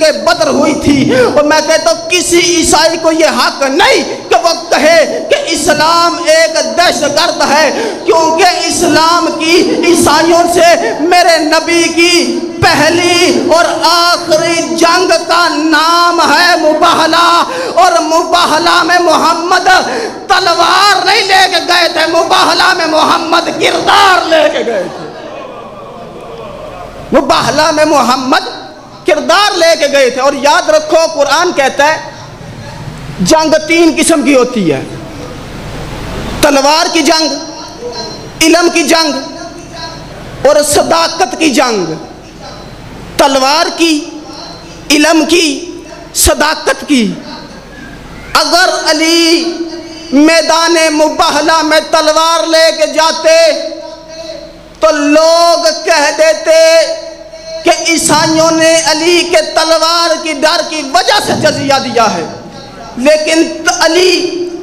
جنگ بدر ہوئی تھی، اور میں کہتا ہوں کسی عیسائی کو یہ حق نہیں کہ وہ کہے کہ اسلام ایک دہشت گرد ہے، کیونکہ اسلام کی عیسائیوں سے میرے نبی کی پہلی اور آخری جنگ کا نام ہے مباہلہ، اور مباہلہ میں محمد تلوار نہیں لے کے گئے تھے، مباہلہ میں محمد کردار لے کے گئے تھے، مباہلہ میں محمد کردار لے کے گئے تھے۔ اور یاد رکھو قرآن کہتا ہے جنگ 3 قسم کی ہوتی ہے، تلوار کی جنگ، علم کی جنگ اور صداقت کی جنگ۔ تلوار کی، علم کی، صداقت کی۔ اگر علی میدان مباہلہ میں تلوار لے کے جاتے تو لوگ کہہ دیتے کہ عیسائیوں نے علی کے تلوار کی ڈر کی وجہ سے جزیہ دیا ہے، لیکن علی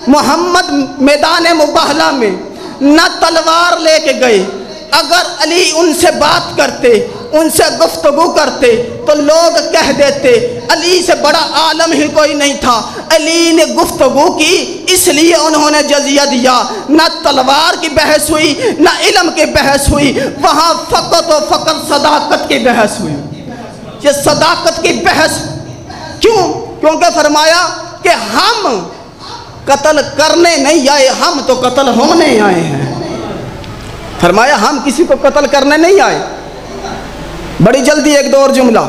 محمد میدان مباہلہ میں نہ تلوار لے کے گئے۔ اگر علی ان سے بات کرتے، ان سے گفتگو کرتے تو لوگ کہہ دیتے علی سے بڑا عالم ہی کوئی نہیں تھا، علی نے گفتگو کی اس لیے انہوں نے جزیہ دیا۔ نہ تلوار کی بحث ہوئی، نہ علم کی بحث ہوئی، وہاں فقط و فقط صداقت کی بحث ہوئی۔ یہ صداقت کی بحث کیوں؟ کیونکہ فرمایا کہ ہم قتل کرنے نہیں آئے، ہم تو قتل ہونے آئے ہیں۔ فرمایا ہم کسی کو قتل کرنے نہیں آئے۔ بڑی جلدی ایک دو اور جملہ،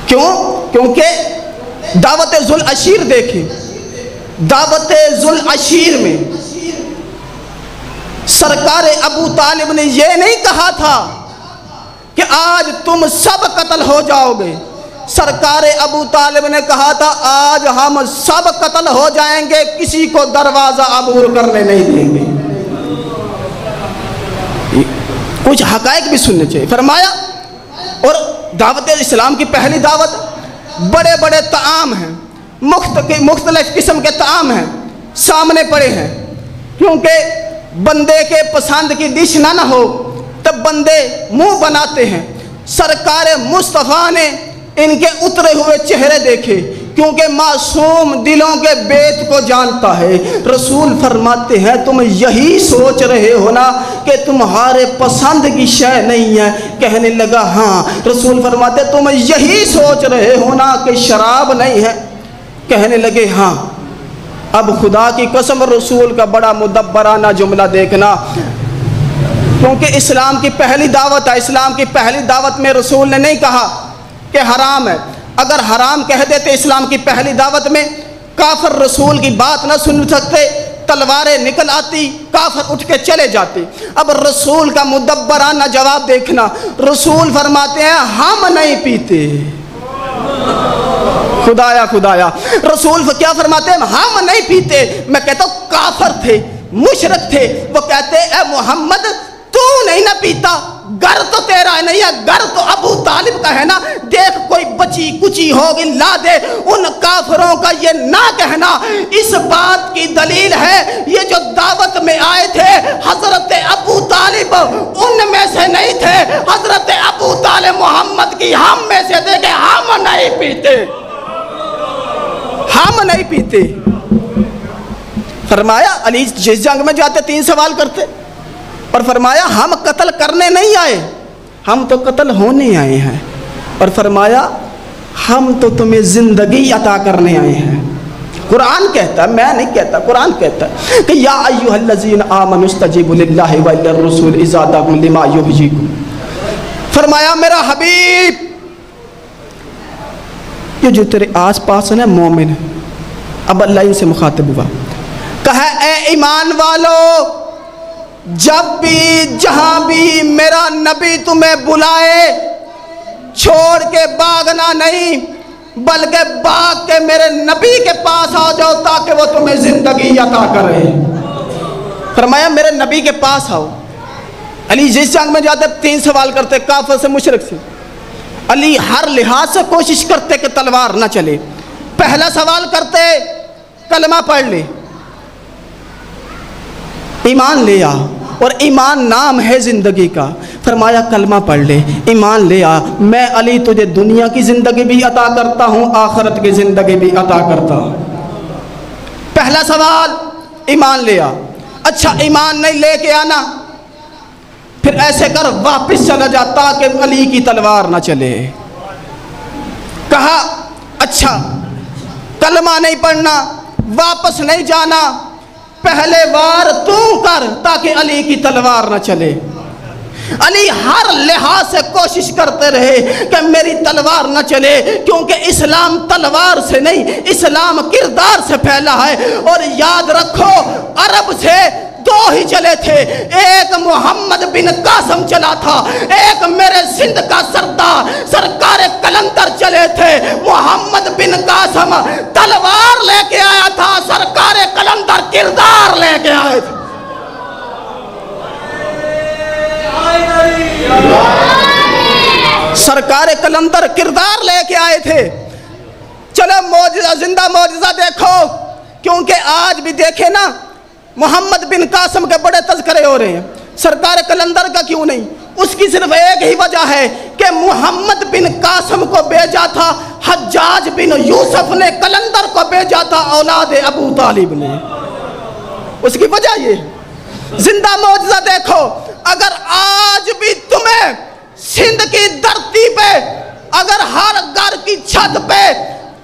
کیوں؟ کیونکہ دعوت ذوالعشیر دیکھیں، دعوت ذوالعشیر میں سرکار ابو طالب نے یہ نہیں کہا تھا کہ آج تم سب قتل ہو جاؤ گے، سرکار ابو طالب نے کہا تھا آج ہم سب قتل ہو جائیں گے، کسی کو دروازہ عبور کرنے نہیں دیں گے۔ کچھ حقائق بھی سننے چاہیے۔ فرمایا اور دعوت اسلام کی پہلی دعوت، بڑے بڑے طعام ہیں، مختلف قسم کے طعام ہیں سامنے پڑے ہیں، کیونکہ بندے کے پسند کی ڈش نہ ہو تب بندے منہ بناتے ہیں۔ سرکار مصطفیٰ نے ان کے اترے ہوئے چہرے دیکھے، کیونکہ معصوم دلوں کے بیت کو جانتا ہے۔ رسول فرماتے ہیں تم یہی سوچ رہے ہو نا کہ تمہارے پسند کی شے نہیں ہے؟ کہنے لگا ہاں۔ رسول فرماتے ہیں تم یہی سوچ رہے ہو نا کہ شراب نہیں ہے؟ کہنے لگے ہاں۔ اب خدا کی قسم رسول کا بڑا مدبرانہ جملہ دیکھنا، کیونکہ اسلام کی پہلی دعوت ہے، اسلام کی پہلی دعوت میں رسول نے نہیں کہا کہ حرام ہے۔ اگر حرام کہہ دیتے اسلام کی پہلی دعوت میں، کافر رسول کی بات نہ سن سکتے، تلواریں نکل آتی، کافر اٹھ کے چلے جاتے۔ اب رسول کا مدبرانہ جواب دیکھنا، رسول فرماتے ہیں ہم نہیں پیتے۔ خدایا خدایا، رسول کیا فرماتے ہیں؟ ہم نہیں پیتے۔ میں کہتا ہوں کافر تھے، مشرک تھے، وہ کہتے اے محمد تو نہیں نہ پیتا، گھر تو تیرا نہیں ہے، گھر تو ابو طالب کا ہے نا، دیکھ کوئی بچی کچی ہوگی لا دے۔ ان کافروں کا یہ نہ کہنا اس بات کی دلیل ہے یہ جو دعوت میں آئے تھے حضرت ابو طالب ان میں سے نہیں تھے، حضرت ابو طالب محمد کی ہم میں سے تھے کہ ہم نہیں پیتے، ہم نہیں پیتے۔ فرمایا علی جس جنگ میں جاتے 3 سوال کرتے، اور فرمایا ہم قتل کرنے نہیں آئے، ہم تو قتل ہونے آئے ہیں، اور فرمایا ہم تو تمہیں زندگی عطا کرنے آئے ہیں۔ قرآن کہتا ہے، میں نہیں کہتا، قرآن کہتا ہے کہ یا ایھا الذین آمنوا استجیبوا للہ وللرسول اذا دعاکم لما یحییکم۔ فرمایا میرا حبیب، یہ جو تیرے آس پاس ہے مومن ہے، اب اللہ ان سے مخاطب ہوا، کہا اے ایمان والو، جب بھی جہاں بھی میرا نبی تمہیں بلائے چھوڑ کے بھاگنا نہیں، بلکہ بھاگ کے میرے نبی کے پاس آ جاؤ تاکہ وہ تمہیں زندگی عطا کرے۔ فرمایا میرے نبی کے پاس آؤ۔ علی جس جنگ میں جاتے 3 سوال کرتے، کافر سے مشرک سے۔ علی ہر لحاظ سے کوشش کرتے کہ تلوار نہ چلے۔ پہلا سوال کرتے کلمہ پڑھ لے، ایمان لے آ، اور ایمان نام ہے زندگی کا۔ فرمایا کلمہ پڑھ لے، ایمان لے آ، میں علی تجھے دنیا کی زندگی بھی عطا کرتا ہوں، آخرت کی زندگی بھی عطا کرتا ہوں۔ پہلا سوال ایمان لے آ۔ اچھا ایمان نہیں لے کے آنا، پھر ایسے کر واپس چلا جا تاکہ علی کی تلوار نہ چلے۔ کہا اچھا کلمہ نہیں پڑھنا، واپس نہیں جانا، پہلے وار تو کر تاکہ علی کی تلوار نہ چلے۔ علی ہر لحاظ سے کوشش کرتے رہے کہ میری تلوار نہ چلے، کیونکہ اسلام تلوار سے نہیں، اسلام کردار سے پھیلا ہے۔ اور یاد رکھو عرب سے دو ہی چلے تھے، ایک محمد بن قاسم چلا تھا، ایک میرے سندھ کا سردار سرکار قلندر چلے تھے۔ محمد بن قاسم تلوار لے کے آیا تھا، سرکار قلندر کردار لے کے آئے تھے۔ سرکار قلندر کردار لے کے آئے تھے۔ چلو معجزہ، زندہ معجزہ دیکھو، کیونکہ آج بھی دیکھیں نا محمد بن قاسم کے بڑے تذکرے ہو رہے ہیں، سرکار قلندر کا کیوں نہیں؟ اس کی صرف ایک ہی وجہ ہے کہ محمد بن قاسم کو بھیجا تھا حجاج بن یوسف نے، قلندر کو بھیجا تھا اولاد ابو طالب نے، اس کی وجہ یہ۔ زندہ معجزہ دیکھو، اگر آج بھی تمہیں سندھ کی دھرتی پہ اگر ہر گھر کی چھت پہ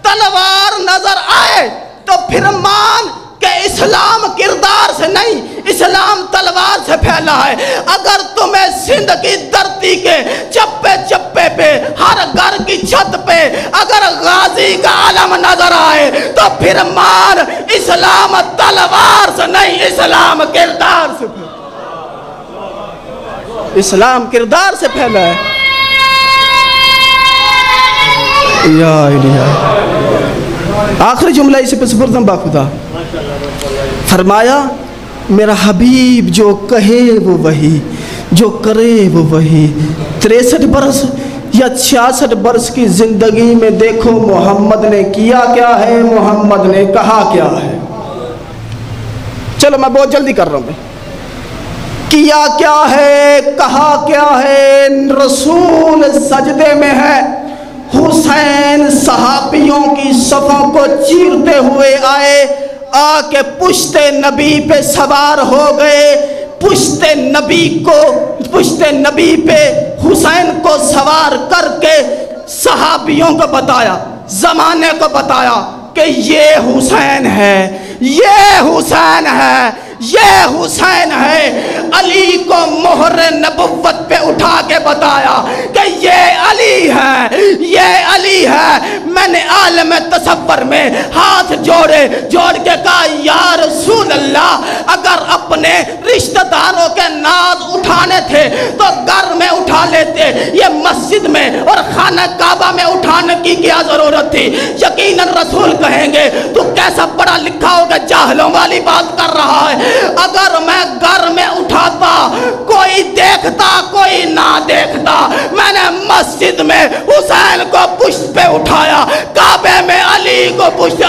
تلوار نظر آئے تو پھر مان کہ اسلام کردار سے نہیں، اسلام تلوار سے پھیلا ہے۔ اگر تمہیں سندھ کی دھرتی کے چپے چپے پہ ہر گھر کی چھت پہ اگر غازی کا علم نظر آئے تو پھر مان اسلام تلوار سے نہیں، اسلام کردار سے پھیلا، اسلام کردار سے پھیلا ہے۔ یا الہ، آخری جملہ اسے پہ سپردم با خدا، فرمایا میرا حبیب جو کہے وہ وہی، جو کرے وہ وہی۔ 63 برس یا 66 برس کی زندگی میں دیکھو محمد نے کیا کیا ہے، محمد نے کہا کیا ہے۔ چلو میں بہت جلدی کر رہا ہوں، کیا کیا ہے، کہا کیا ہے۔ رسول سجدے میں ہے، حسین صحابیوں کی صفوں کو چیرتے ہوئے آئے، آ کے پشت نبی پہ سوار ہو گئے، پشت نبی پہ حسین کو سوار کر کے صحابیوں کو بتایا، زمانے کو بتایا کہ یہ حسین ہے، یہ حسین ہے، یہ حسین ہے۔ علی کو مہر نبوت پہ اٹھا کے بتایا کہ یہ علی ہے، یہ علی ہے۔ میں نے عالم تصور میں ہاتھ جوڑ کے کہا یا رسول اللہ، اگر اپنے رشتہ داروں کے ناز اٹھانے تھے تو گھر میں اٹھا لیتے، یہ مسجد میں اور خانہ کعبہ میں اٹھانے کی کیا ضرورت تھی؟ یقیناً رسول کہیں گے تو کیسا پڑھا لکھا ہوگا، جاہلوں والی بات کر رہا ہے۔ اگر میں گھر میں اٹھاتا، کوئی دیکھتا کوئی نہ دیکھتا، میں نے مسجد میں حسین کو پشت پہ اٹھایا، کعبے میں علی کو پشت،